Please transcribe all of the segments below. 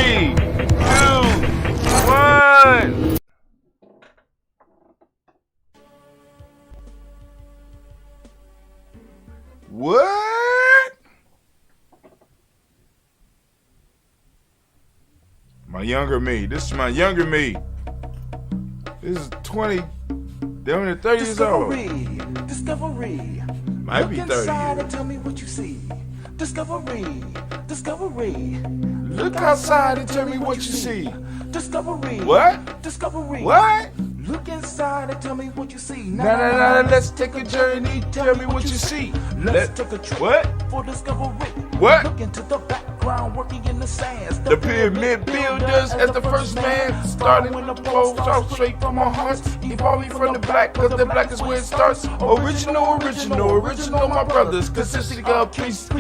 3, 2, 1. What? My younger me. This is my younger me. This is 20, damn near 30 years old. Discovery. Might be 30 Look inside years. and tell me what you see. Discovery. Look outside and tell me what you see. Discovery. What? Discovery. What? Look inside and tell me what you see. Nah, let's take a journey. Tell me what you see. Let's take a trip. What? For discovery. What? Look into the background, working in the sands. The pyramid builders as the first man, starting when the pole starts straight from our hearts, evolving from the black, cause the black is where it starts. Original, my brothers, consisting of peace, I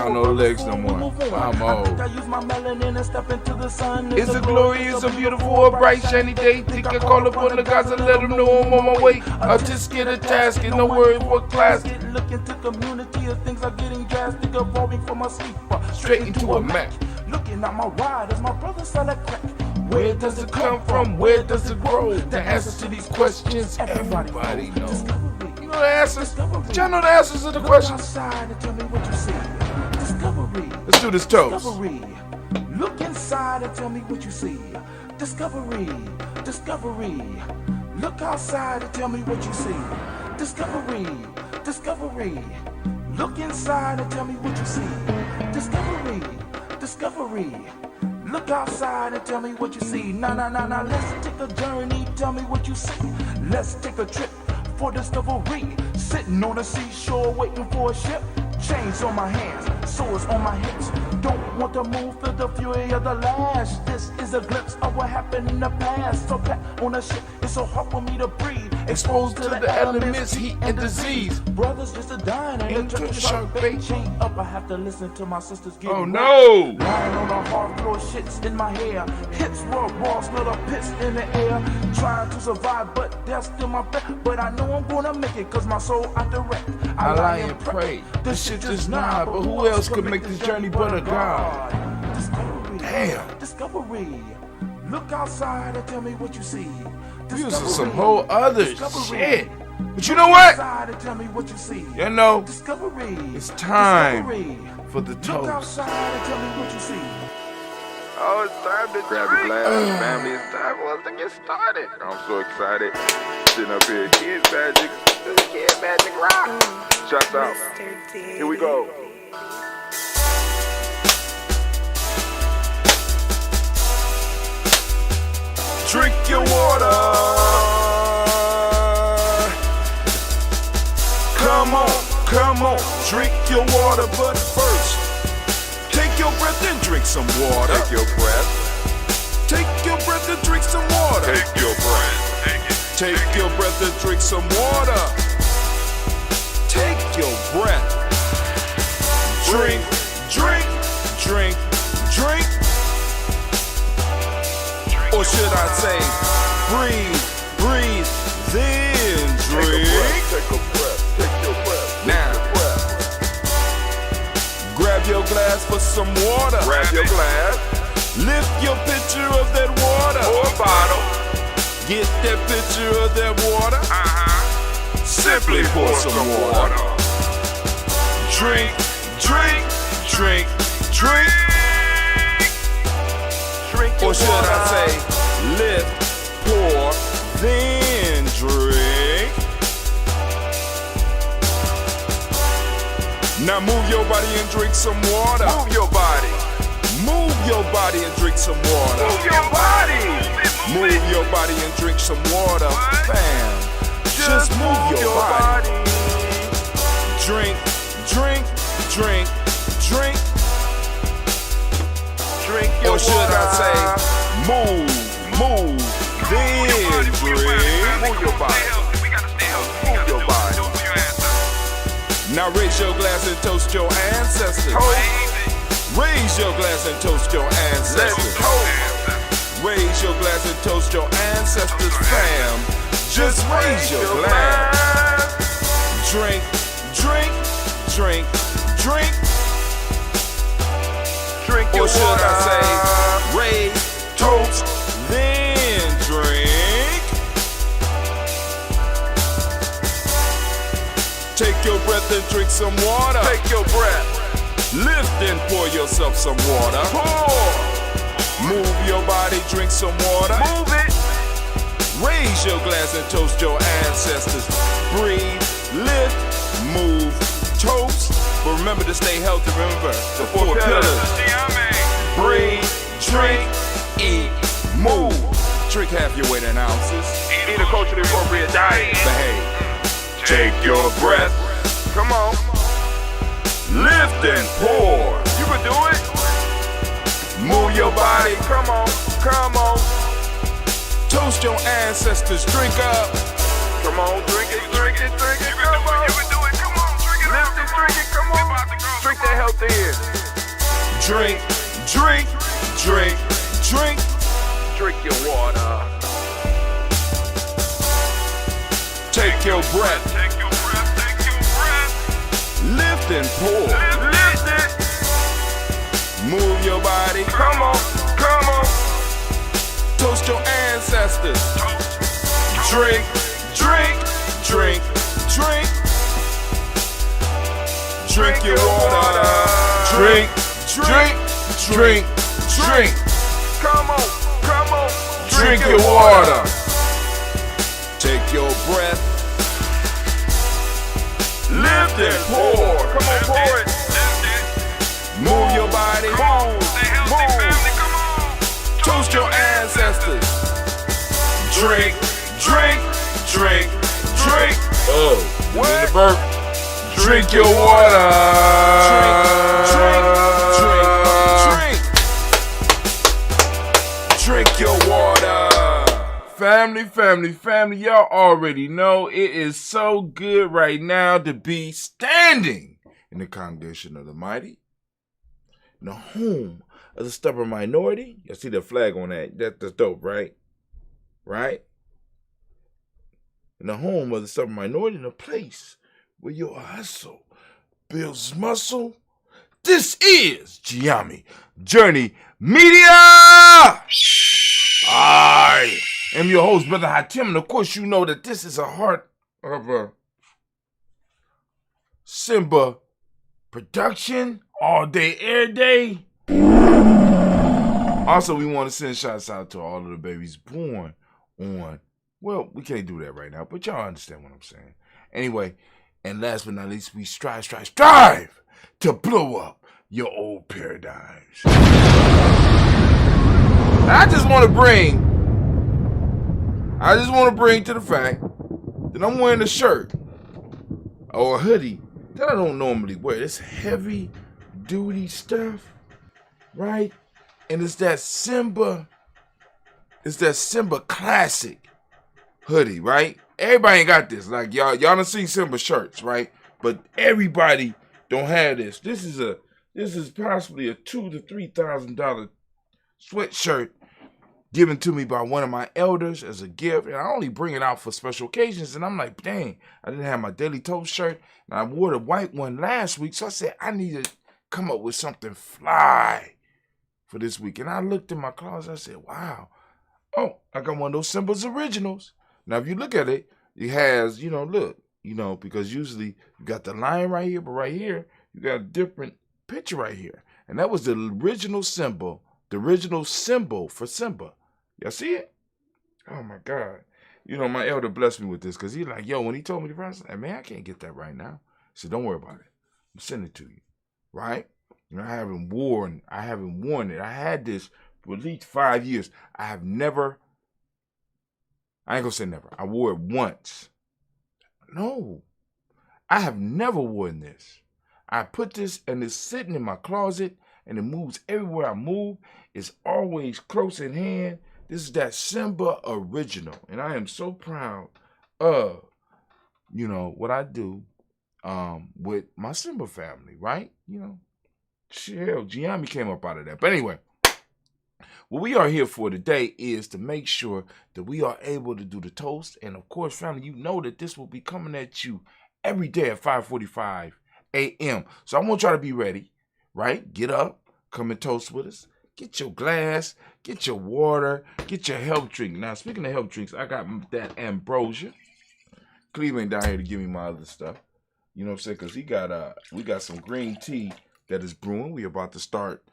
don't know the lyrics no more. I'm old. I use my melanin and step into the sun. It's a glorious, a beautiful, a bright, shiny day. Think I call upon the gods and let them know I'm on my way. I just get a task and no word for class. Look into community of things are getting drastic, evolving from a sleeper Straight into a Mac. Looking at my ride as my brother sell a crack. Where does it come from? Where does it grow? The answers to these questions, everybody knows. You know the answers? Did y'all know the answers to the questions? Outside and tell me what you see. Discovery. Let's do this toast. Discovery. Look inside and tell me what you see. Discovery. Look outside and tell me what you see. Discovery. Look inside and tell me what you see. Discovery. Look outside and tell me what you see. Nah, let's take a journey, tell me what you see. Let's take a trip for discovery. Sitting on the seashore waiting for a ship. Chains on my hands, swords on my hips. Don't want to move, feel the fury of the lash. This is a glimpse of what happened in the past. So back on the ship, it's so hard for me to breathe. Exposed to the elements, heat and disease. Brothers just a dying and Into the shark bait. Chain up, I have to listen to my sisters get Oh no! Lying on the hard floor, shit's in my hair. Hips were raw, smell the piss in the air. Trying to survive, but death's still my bet. But I know I'm gonna make it, cause my soul out the wreck. I lie and pray. This shit just nah, but who else could make this journey but a God? Discovery. Damn. Discovery. Look outside and tell me what you see. This is some whole other shit. But you know what? Outside and tell me what you see. You know, Discovery. it's time Discovery. for the Look toast. outside and tell me what you see. Oh, it's time to grab the glass, family. It's time for us to get started. I'm so excited. Sitting up here, Kid Magic. This is Kid Magic Rock. Shouts out. Here we go. Drink your water. Come on, drink your water. But first, take your breath and drink some water. Take your breath. Take your breath and drink some water. Take your breath. Take your breath and drink some water. Take your breath. Drink. Or should I say, breathe, then drink. Take a breath. Take your breath. Now, grab your glass for some water. Grab your glass Lift your pitcher of that water. or a bottle. Get that pitcher of that water. Simply pour some water. Drink. Or should I say, lift, pour, then drink. Now move your body and drink some water. Move your body. Move your body and drink some water. Move your body. Move your body and drink some water. Bam. Just move your body. Drink. Drink your Or should I water. say, move, then drink. Move your body. Move your body. Now raise your glass and toast your ancestors. Raise your glass and toast your Let's ancestors. toast. Raise your glass and toast your ancestors, fam. Just raise your glass. Drink. Drink your or should water. I say, raise, toast, then drink. Take your breath and drink some water. Take your breath. Lift and pour yourself some water. Pour. Move your body, drink some water. Move it. Raise your glass and toast your ancestors. Breathe, lift, move, toast. But remember to stay healthy. Remember the four pillars. Breathe, drink, eat, move. Drink half your weight in ounces. Eat a culturally appropriate diet. Behave. Take your breath. Come on. Lift and pour. You can do it. Move your body. Come on. Come on. Toast your ancestors. Drink up. Come on. Drink it. Drink it. Drink it. Come on. You can do it. Come on. Drink it. Lift it. Drink it. Come on. Drink that health in. Drink, drink, drink, drink. Drink your water. Take your breath. Take your breath. Take your breath. Lift and pour. Lift it. Move your body. Come on. Come on. Toast your ancestors. Drink, drink, drink, drink. Drink your water. Drink, drink, drink, drink. Come on. Come on. Drink your water. Take your breath. Lift and pour. Come on, pour it. Move your body. Move. Come on. Toast your ancestors. Drink, drink, drink, drink. Oh, you What? need a burp. Drink your water. Drink your water. Family, family, family, y'all already know it is so good right now to be standing in the congregation of the mighty, in the home of the stubborn minority. Y'all see the flag on that? That's dope, right? Right? In the home of the stubborn minority, in a place where your hustle builds muscle. This is Giami Journey Media. I am your host, Brother Hatim, and of course you know that this is a heart of a Simba production, all day, every day. Also, we want to send shouts out to all of the babies born on, well, we can't do that right now, but y'all understand what I'm saying. Anyway, and last but not least, we strive to blow up your old paradigms. I just want to bring to the fact that I'm wearing a shirt or a hoodie that I don't normally wear. It's heavy duty stuff, right? And it's that Simba classic hoodie, right? Everybody ain't got this. Like y'all done seen Simba shirts, right? But everybody don't have this. This is possibly a $2,000 to $3,000 sweatshirt given to me by one of my elders as a gift, and I only bring it out for special occasions. And I'm like, dang, I didn't have my Daily Toast shirt, and I wore the white one last week, so I said I need to come up with something fly for this week. And I looked in my closet, I said, wow, oh, I got one of those Simba's originals. Now, if you look at it, it has, because usually you got the line right here, but right here, you got a different picture right here. And that was the original symbol for Simba. Y'all see it? Oh, my God. My elder blessed me with this because he's like, yo, when he told me the price, I said, man, I can't get that right now. He said, don't worry about it. I'm sending it to you, right? I haven't worn it. I had this for at least 5 years. I ain't going to say never. I wore it once. No, I have never worn this. I put this and it's sitting in my closet and it moves everywhere I move. It's always close in hand. This is that Simba original. And I am so proud of, what I do with my Simba family, right? Hell, Giami came up out of that. But anyway, what we are here for today is to make sure that we are able to do the toast. And of course, family, you know that this will be coming at you every day at 5:45 a.m. So I want y'all to be ready, right? Get up, come and toast with us. Get your glass, get your water, get your health drink. Now, speaking of health drinks, I got that ambrosia. Cleveland down here to give me my other stuff. You know what I'm saying? Because we got some green tea that is brewing. We about to start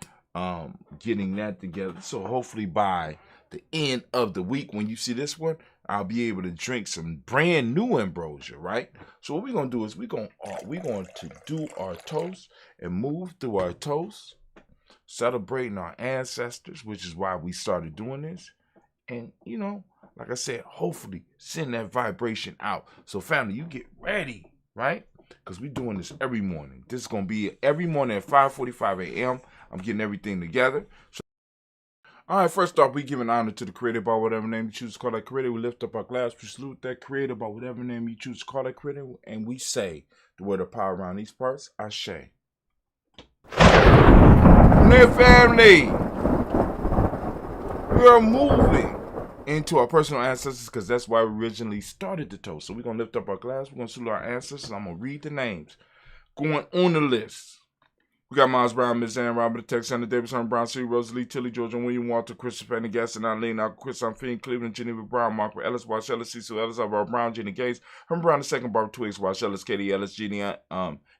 getting that together. So hopefully by the end of the week, when you see this one, I'll be able to drink some brand new ambrosia, right? So what we're gonna do is we're going to do our toast and move through our toast, celebrating our ancestors, which is why we started doing this. And you know, like I said, hopefully send that vibration out. So family, you get ready, right? Because we're doing this every morning. This is gonna be every morning at 5:45 a.m. I'm getting everything together. So, all right, first off, we giving honor to the creator by whatever name you choose to call that creator. We lift up our glass, we salute that creator by whatever name you choose to call that creator, and we say the word of power around these parts, Ashe. Now, family, we are moving into our personal ancestors because that's why we originally started the toast. So we're going to lift up our glass, we're going to salute our ancestors. I'm going to read the names. Going on the list. We got Miles Brown, Miss Ann, Robert, Tex, Sandra Davis, Herman Brown, C. Rosalie, Tilly, George, and William Walter, Christopher Pendergast, Eileen, Alco, Chris, Finn, Cleveland, Geneva Brown, Mark Ellis, Wash Ellis, Cecil Ellis, Alvaro Brown, Jenny Gates, Herman Brown II, Barbara Twigs, Wash Ellis, Katie Ellis, Jenny,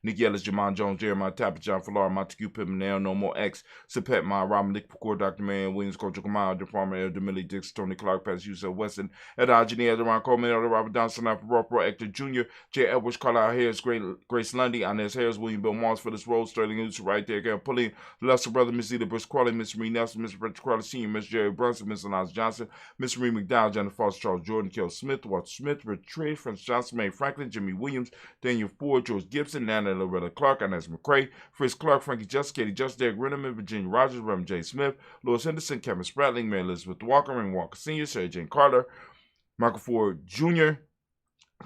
Nikki Ellis, Jamon Jones, Jeremiah Tapper, John Falar, Montague Pittman, Nail, No More X, Sepet, Ma, Robin, Nick Pecor, Dr. Man, Williams, Coach Kamal, the Farmer, Elder Millie, Dix, Tony Clark, Pass, Yusef Weston, Ed Jenny, Ron Coleman, Elder Robert Downson, Roper, Hector Jr., J. Edwards, Carlisle Harris, Grace Lundy, Inez Harris, William Bill Moss, Phyllis Rose, Sterling Hughes, right there, again, Pulling, Lester Brother, Miss Zeta Bush Crawley, Miss Marie Nelson, Miss Richard Crawley Sr., Miss Jerry Brunson, Miss Eliza Johnson, Miss Marie McDowell, Jennifer Foster, Charles Jordan, Kel Smith, Walter Smith, Rich Trey, Francis Johnson, May Franklin, Jimmy Williams, Daniel Ford, George Gibson, Nana Loretta Clark, Inez McCrae, Fritz Clark, Frankie Just, Katie Just, Derek Renneman, Virginia Rogers, Reverend J. Smith, Louis Henderson, Kevin Spratling, Mary Elizabeth Walker, Ring Walker Sr., Sarah Jane Carter, Michael Ford Jr.,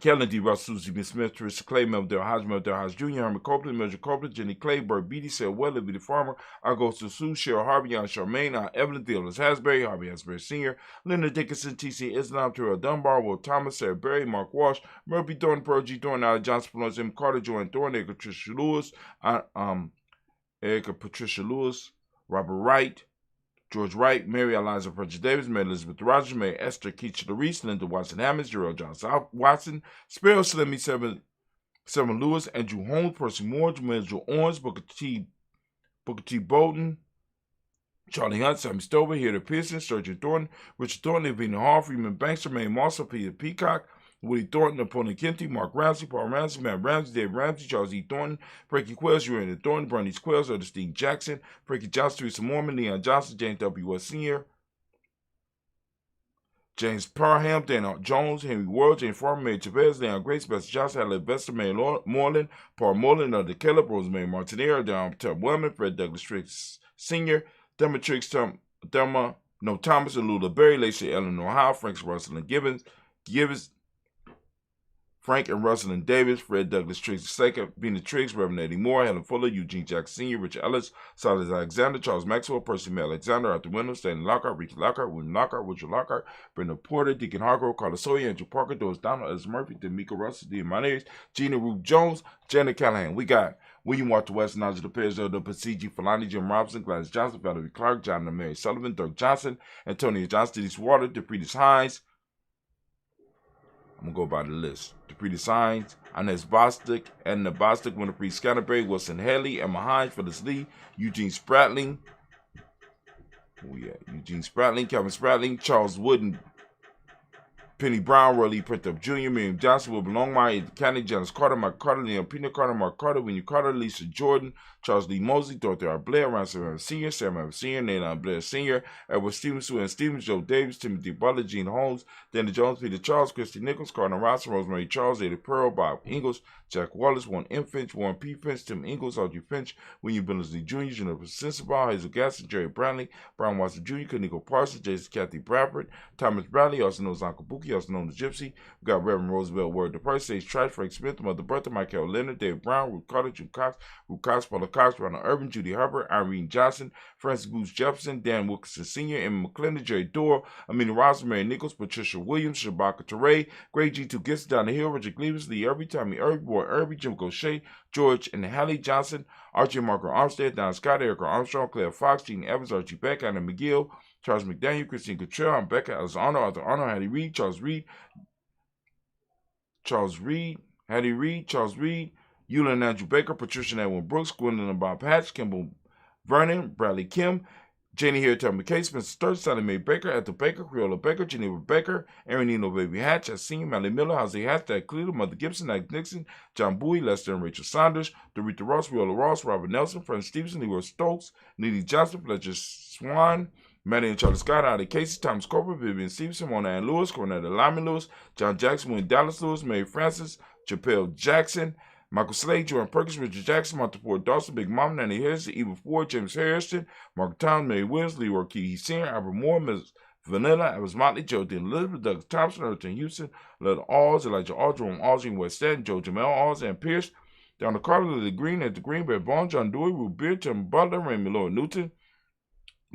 Kellen D. Russ, Susie B. Smith, Teresa Clay, Melville Hodge, Melville Hodge Jr., Herman Copeland, Mildred Copeland, Jenny Clay, Bert Beatty, Sarah Weather, Beatty Farmer, Augusta Sue, Cheryl Harvey, Aunt Charmaine, Aunt Evelyn, Theodolis Hasbury, Harvey Hasbury Sr., Linda Dickinson, T.C. Islam, Terrell Dunbar, Will Thomas, Sarah Berry, Mark Walsh, Murphy Thorne, Pearl G. Thorne, Allie Johnson, Florence M. Carter, Joanne Thorne, Erica Patricia Lewis, Robert Wright, George Wright, Mary Eliza Pritchard Davis, Mary Elizabeth Rogers, Mary Esther Keach Larice, Linda Watson Hammonds, Gerald Johnson Watson, Sparrow Slimmy, Seven Lewis, Andrew Holmes, Percy Moore, Jamil Owens, Booker T. Bowden, Charlie Hunt, Sammy Stover, Heather Pearson, Sergeant Thornton, Richard Thornton, Evina Hall, Freeman Banks, Jermaine Moss, Peter Peacock, Woody Thornton, Napoleon Kenty, Mark Ramsey, Paul Ramsey, Matt Ramsey, Dave Ramsey, Charles E. Thornton, Frankie Quells, Urana Thornton, Bernice Quells, Ernestine Jackson, Frankie Johnson, Teresa Mormon, Leon Johnson, James W. West Sr., James Parham, Dana Jones, Henry World, James Farmer, Mary Chavez, Leon Grace, Betsy Johnson, Helen Vester, Mary Moreland, Paul Moreland, Under Caleb, Rosemary Martinero, Don Ted Wellman, Fred Douglas Triggs Sr., Thomas, and Lula Berry, Lacey Eleanor Howe, Frank Russell and Gibbons, Frank and Russell and Davis, Fred Douglas Triggs II, Bina Triggs, Reverend Eddie Moore, Helen Fuller, Eugene Jackson Sr., Richard Ellis, Silas Alexander, Charles Maxwell, Percy May Alexander, Arthur Wendell, Stanley Lockhart, Richard Lockhart, William Lockhart, Richard Lockhart, Brenda Porter, Deacon Hargrove, Carlos Sawyer, Andrew Parker, Doris Donald, Ellis Murphy, D'Amico Russell, Dean Monez, Gina Ruth Jones, Janet Callahan. We got William Walter West, Nigel DePez, Elder Pasigi, Falani, Jim Robinson, Gladys Johnson, Valerie Clark, John and Mary Sullivan, Dirk Johnson, Antonio Johnson, Denise Water, DePretis Hines. I'm going to go by the list. DePretis Hines, Inez Bostic, Edna Bostic, Winifred Scatterberry, Wilson Haley, Emma Hines, Phyllis Lee, Eugene Spratling. Eugene Spratling, Kevin Spratling, Charles Wooden, Penny Brown, Roy Lee Printup Jr., Miriam Johnson, Wilbur Longmire, County, Janice Carter, Mike Carter, Leon Pina Carter, Mark Carter, Winnie Carter, Lisa Jordan, Charles Lee Mosley, Dorothy R. Blair, Ron Sam Sr., Sam Evans Sr., Nathan Blair Sr., Edward Stevens, Sue Ann Stevens, Joe Davis, Timothy Butler, Gene Holmes, Danny Jones, Peter Charles, Christy Nichols, Cardinal Ross, Rosemary Charles, Ada Pearl, Bob Ingalls, Jack Wallace, Warren M. Finch, Warren P. Finch, Tim Ingalls, Audrey Finch, William Billingsley Jr., Jennifer Sensabaugh, Hazel Gasson, Jerry Brownlee, Brian Watson Jr., Kaniko Parsons, Jason Kathy Bradford, Thomas Bradley, also known as Uncle Bookie, also known as Gypsy. We got Reverend Roosevelt Word the First, Sage Trash, Frank Smith, Mother Bertha, Michael Leonard, Dave Brown, Ruth Carter, Jim Cox, Paula Cox, Ronald Urban, Judy Hubbard, Irene Johnson, Francis Booth Jefferson, Dan Wilkinson Sr., Emma McClendon, Jerry Dorr, Amina Ross, Mary Nichols, Patricia Williams, Shabaka Teray, Greg G. 2 Gibson, Down the Hill, Richard Cleaves, Lee Irby, Tommy Irby, Boy Irby, Jim Gaucher, George and Hallie Johnson, Archie Marker Armstead, Don Scott, Erica Armstrong, Claire Fox, Gene Evans, Archie Beck, Anna McGill, Charles McDaniel, Christine Cottrell, Becca, Alice Arnold, Arthur Arnold, Hattie Reed, Charles Reed, Hattie Reed, Charles Reed, Eula and Andrew Baker, Patricia and Edwin Brooks, Gwendolyn and Bob Hatch, Kimball Vernon, Bradley Kim, Janie Here, Tell McKay, Spencer Sturz, Sally Mae Baker, Ethel Baker, Creola Baker, Geneva Baker, Aaron Nino Baby Hatch, Senior, Mally Miller, Jose Hatch, Dad Cleveland, Mother Gibson, Ike Nixon, John Bowie, Lester and Rachel Saunders, Dorita Ross, Viola Ross, Robert Nelson, Frank Stevenson, Leroy Stokes, Neely Johnson, Fletcher Swan, Maddie and Charlie Scott, Ida Casey, Thomas Corporate, Vivian Stevenson, Mona Ann Lewis, Cornetta Lyman Lewis, John Jackson, Wayne Dallas Lewis, Mary Francis, Chappelle Jackson, Michael Slade, Jordan Perkins, Richard Jackson, Martha Ford Dawson, Big Mom, Nanny Harrison, Eva Ford, James Harrison, Mark Town, Mary Williams, Leroy Key Sr., Albert Moore, Ms. Vanilla, Evans Motley, Joe Dean Elizabeth, Douglas Thompson, Earlton Houston, Letta Alls, Elijah Alls, Jerome Alls, West Stanton, Joe Jamel Alls, and Pierce, Donna Carter, Lily Green, at the Green, Brett Bond, John Dewey, Ruth Beard, Tim Butler, Raymond Lloyd Newton,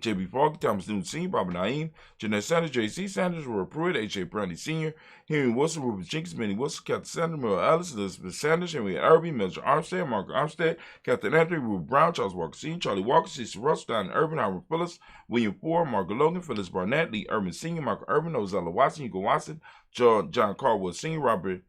J.B. Falk, Thomas Newton Sr., Bobby Naeem, Jeanette Sanders, J.C. Sanders, Roy Pruitt, H.A. Brandy Sr., Henry Wilson, Rupert Jenkins, Benny Wilson, Captain Sanders, Mel Ellis, Elizabeth Sanders, Henry Irby, Mildred Armstead, Margaret Armstead, Captain Anthony, Ruth Brown, Charles Walker Sr., Charlie Walker, Cecil Russell, Don Urban, Howard Phillips, William Ford, Margaret Logan, Phyllis Barnett, Lee Urban Sr., Michael Urban, Ozella Watson, Hugo Watson, John Caldwell Sr.,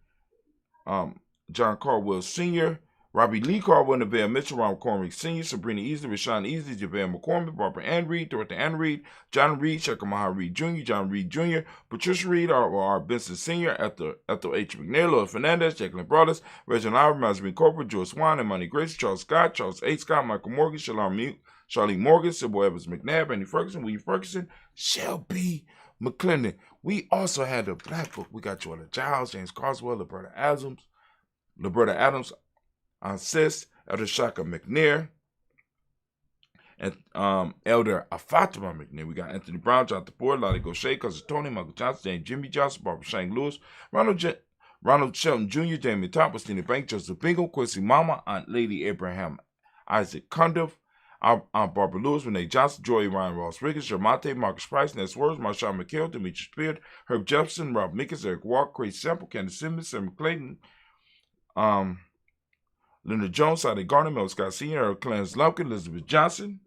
John Caldwell Sr., Robbie Lee Caldwell, Neville Mitchell, Ron McCormick Sr., Sabrina Easley, Rashawn Easley, JaVale McCormick, Barbara Ann Reed, Dorothy Ann Reed, John Reed, Shekamaha Reed Jr., John Reed Jr., Patricia Reed, R. Benson Sr., Ethel H. McNair, Lloyd Fernandez, Jacqueline Brothers, Reginald Albert, Masmin Corporate, George Swan, Imani Grace, Charles Scott, Charles A. Scott, Michael Morgan, Charlene Morgan, Sybil Evans McNabb, Andy Ferguson, William Ferguson, Shelby McClendon. We also had the Black Book. We got Jordan Giles, James Carswell, Roberta Adams, Sis, Elder Shaka McNair, and Elder Afatima McNair. We got Anthony Brown, Jonathan Ford, Lottie Gaucher, Cousin Tony, Michael Johnson, James Jimmy Johnson, Barbara Shank Lewis, Ronald Shelton Jr., Damien Thompson, Stina Bank, Joseph Bingle, Quincy Mama, Aunt Lady Abraham, Isaac Cundiff, Aunt Barbara Lewis, Renee Johnson, Joy Ryan Ross Riggins, Jermonte, Marcus Price, Ness Words, Marshawn McHale, Demetrius Beard, Herb Jefferson, Rob Mickens, Eric Walker, Craig Sample, Candace Simmons, Sam Clayton, Linda Jones, Sade Garner, Mel Scott Sr., Eric Clarence Lumpkin, Elizabeth Johnson.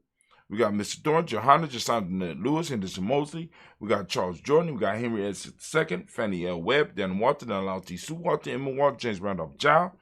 We got Mr. Thorne, Johanna, Jason Lewis, Henderson Mosley. We got Charles Jordan. We got Henry Edson II, Fannie L. Webb, Dan Walton, Dan T. Sue Walton, Emma Walton, James Randolph Jow,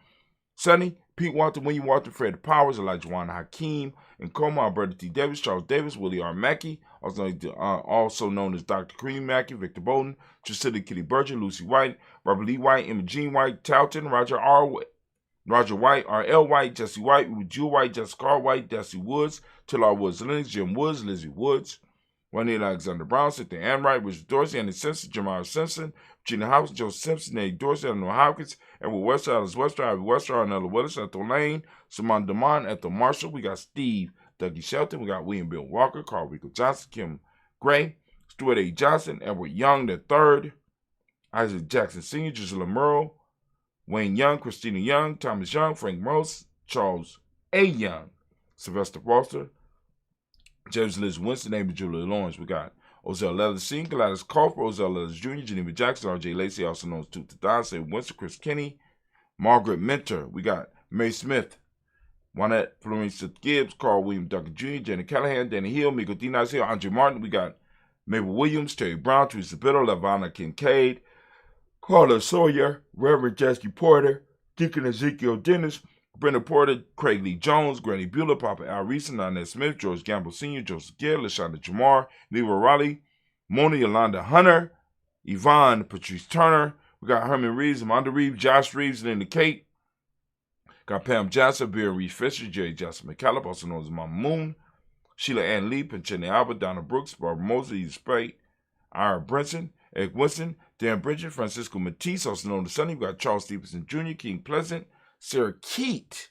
Sonny, Pete Walton, William Walton, Fred Powers, Elijah Juan Hakeem, and Coma, Alberta T. Davis, Charles Davis, Willie R. Mackey, also known as Dr. Cream Mackey, Victor Bowden, Trisilla Kitty Berger, Lucy White, Robert Lee White, Emma Jean White, Talton, Roger White, R.L. White, Jesse White, Jewel White, Jessica R. White, Desi Woods, Tillar Woods Lennox, Jim Woods, Lizzie Woods, Juanita Alexander Brown, Cynthia Ann Wright, Richard Dorsey, Andy Simpson, Jamar Simpson, Gina House, Joe Simpson, Nate Dorsey, Eleanor Hopkins, Edward Wester, Alice Wester, Ivy Wester, Arnella Willis, Ethel Lane, Simone Demond, Ethel Marshall. We got Steve Dougie Shelton. We got William Bill Walker, Carl Rico Johnson, Kim Gray, Stuart A. Johnson, Edward Young III, Isaac Jackson Sr., Gisela Merle, Wayne Young, Christina Young, Thomas Young, Frank Morse, Charles A. Young, Sylvester Foster, James Liz Winston, Amy Julia Lawrence. We got Ozell Leathers Sr., Gladys Culper, Ozell Leathers Jr., Geneva Jackson, R.J. Lacey, also known as Tooth to Don, Say Winston, Chris Kinney, Margaret Mentor. We got May Smith, Juanette Florence Gibbs, Carl William Duncan Jr., Jenny Callahan, Danny Hill, Miko Dinas Hill, Andre Martin. We got Mabel Williams, Terry Brown, Teresa Biddle, Lavana Kincaid, Carla Sawyer, Reverend Jesse Porter, Deacon Ezekiel Dennis, Brenda Porter, Craig Lee Jones, Granny Bueller, Papa Al Reese, Nanette Smith, George Gamble Sr., Joseph Gill, LaShonda Jamar, Leroy Raleigh, Mona Yolanda Hunter, Yvonne Patrice Turner. We got Herman Reeves, Amanda Reeves, Josh Reeves, Linda Kate. Got Pam Johnson, Bill Reed Fisher, Jerry Johnson McCallum, also known as Mama Moon, Sheila Ann Lee, Penchene Albert, Donna Brooks, Barbara Mosley, Edith Spade, Ira Brinson, Eric Winston, Dan Bridget, Francisco Matisse, also known as Sonny. We got Charles Stevenson Jr., King Pleasant, Sarah Keat,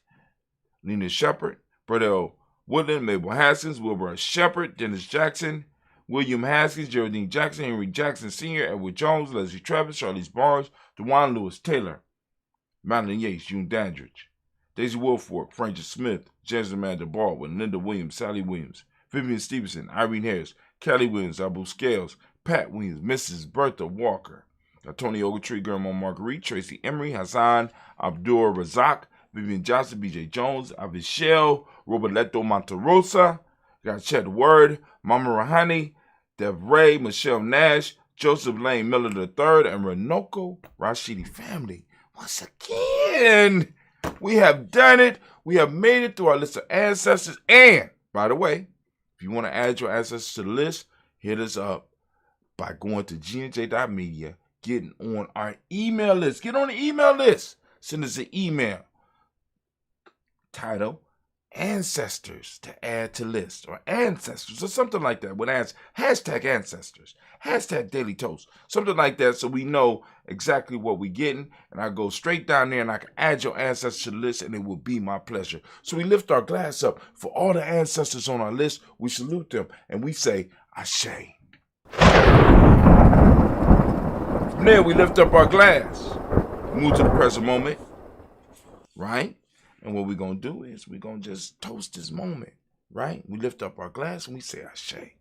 Lena Shepard, Burdell Woodland, Mabel Haskins, Wilbur Shepard, Dennis Jackson, William Haskins, Geraldine Jackson, Henry Jackson Sr., Edward Jones, Leslie Travis, Charlize Barnes, DeJuan Lewis Taylor, Madeline Yates, June Dandridge, Daisy Wilfork, Francis Smith, James Amanda Baldwin, Linda Williams, Sally Williams, Vivian Stevenson, Irene Harris, Kelly Williams, Abu Scales, Pat Williams, Mrs. Bertha Walker, Tony Ogletree, Grandma Marguerite, Tracy Emery, Hassan Abdul Razak, Vivian Johnson, BJ Jones, Avishel, Roberto Monterosa, got Chet Word, Mama Rahani, Dev Ray, Michelle Nash, Joseph Lane Miller III, and Renoko Rashidi family. Once again, we have done it. We have made it through our list of ancestors. And, by the way, if you want to add your ancestors to the list, hit us up by going to gnj.media, getting on our email list. Get on the email list. Send us an email. Title, Ancestors to add to list, or Ancestors, or something like that. With hashtag Ancestors, hashtag Daily Toast, something like that, so we know exactly what we're getting. And I go straight down there and I can add your ancestors to the list, and it will be my pleasure. So we lift our glass up for all the ancestors on our list. We salute them and we say, Ashe. From there, we lift up our glass, move to the present moment, right? And what we're going to do is we're going to just toast this moment, right? We lift up our glass and we say, Ashe.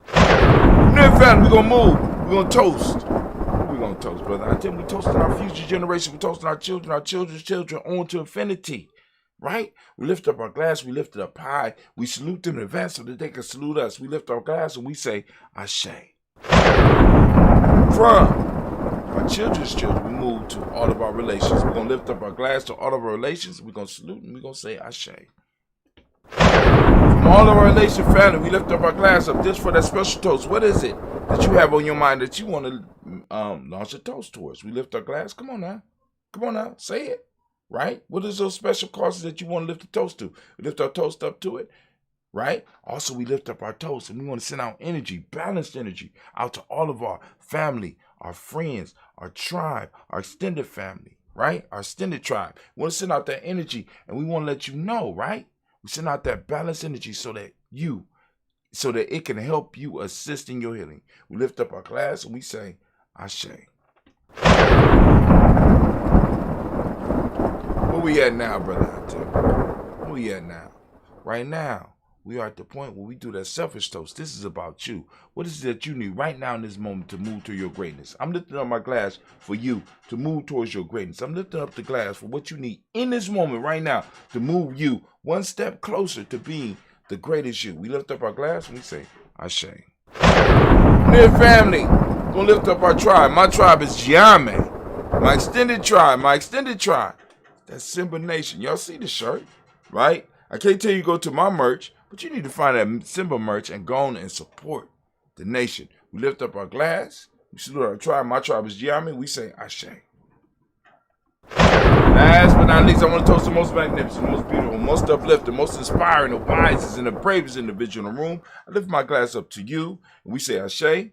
From there, family, we're going to move. We're going to toast. What we're going to toast, brother? I tell you, we're toasting our future generation. We're toasting our children's children on to infinity, right? We lift up our glass. We lift it up high. We salute them in advance so that they can salute us. We lift our glass and we say, Ashe. From our children's children, we move to all of our relations. We're going to lift up our glass to all of our relations. We're going to salute and we're going to say Ashe. From all of our relation family, we lift up our glass up just for that special toast. What is it that you have on your mind that you want to launch a toast towards? We lift our glass. Come on now. Come on now. Say it. Right? What is those special causes that you want to lift a toast to? We lift our toast up to it. Right? Also, we lift up our toast and we want to send out energy, balanced energy, out to all of our family, our friends, our tribe, our extended family, right? Our extended tribe. We want to send out that energy and we want to let you know, right? We send out that balanced energy so that it can help you assist in your healing. We lift up our glass and we say, Ashe. Where we at now, brother? Where we at now? Right now, we are at the point where we do that selfish toast. This is about you. What is it that you need right now in this moment to move to your greatness? I'm lifting up my glass for you to move towards your greatness. I'm lifting up the glass for what you need in this moment right now to move you one step closer to being the greatest you. We lift up our glass and we say, Ashe. Dear family, we're going to lift up our tribe. My tribe is Giame. My extended tribe. That's Simba Nation. Y'all see the shirt, right? I can't tell you go to my merch, but you need to find that Simba merch and go on and support the nation. We lift up our glass. We salute our tribe. My tribe is Giame. We say Ashe. Last but not least, I want to toast the most magnificent, the most beautiful, most uplifting, most inspiring, the wisest, and the bravest individual in the room. I lift my glass up to you, and we say Ashe,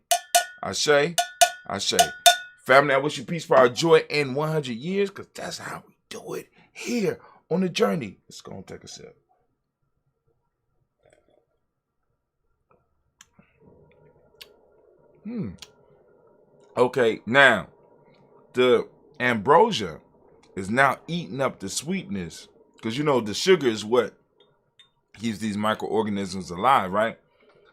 Ashe, Ashe. Family, I wish you peace, power, joy, and 100 years, because that's how we do it here on the journey. Let's go and take a sip. Okay, now, the ambrosia is now eating up the sweetness, because you know the sugar is what keeps these microorganisms alive, right?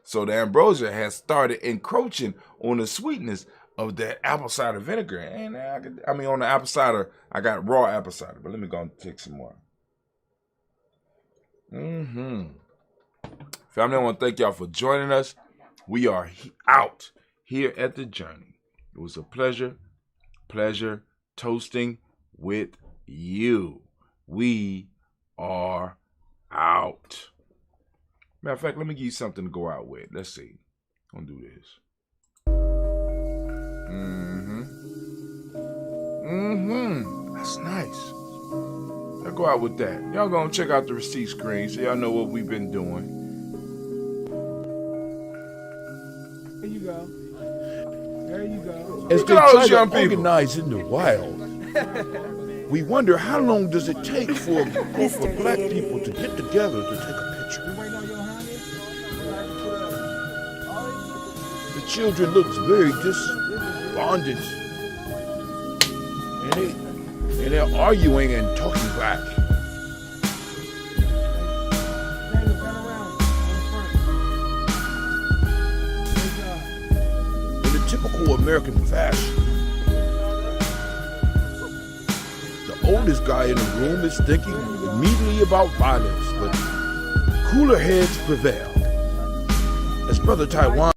So the ambrosia has started encroaching on the sweetness of that apple cider vinegar. And on the apple cider, I got raw apple cider, but let me go and take some more. Family, I want to thank y'all for joining us. We are out here at the journey. It was a pleasure toasting with you. We are out. Matter of fact, let me give you something to go out with. Let's see. I'm gonna do this. That's nice. Y'all go out with that. Y'all gonna check out the receipt screen so y'all know what we've been doing. There you go. There you go. As they Look at all try those to young people. organize in the wild, we wonder how long does it take for a group of black people to get together to take a picture. The children looks very despondent, and they're arguing and talking back. In the typical American fashion, the oldest guy in the room is thinking immediately about violence, but cooler heads prevail. As Brother Taiwan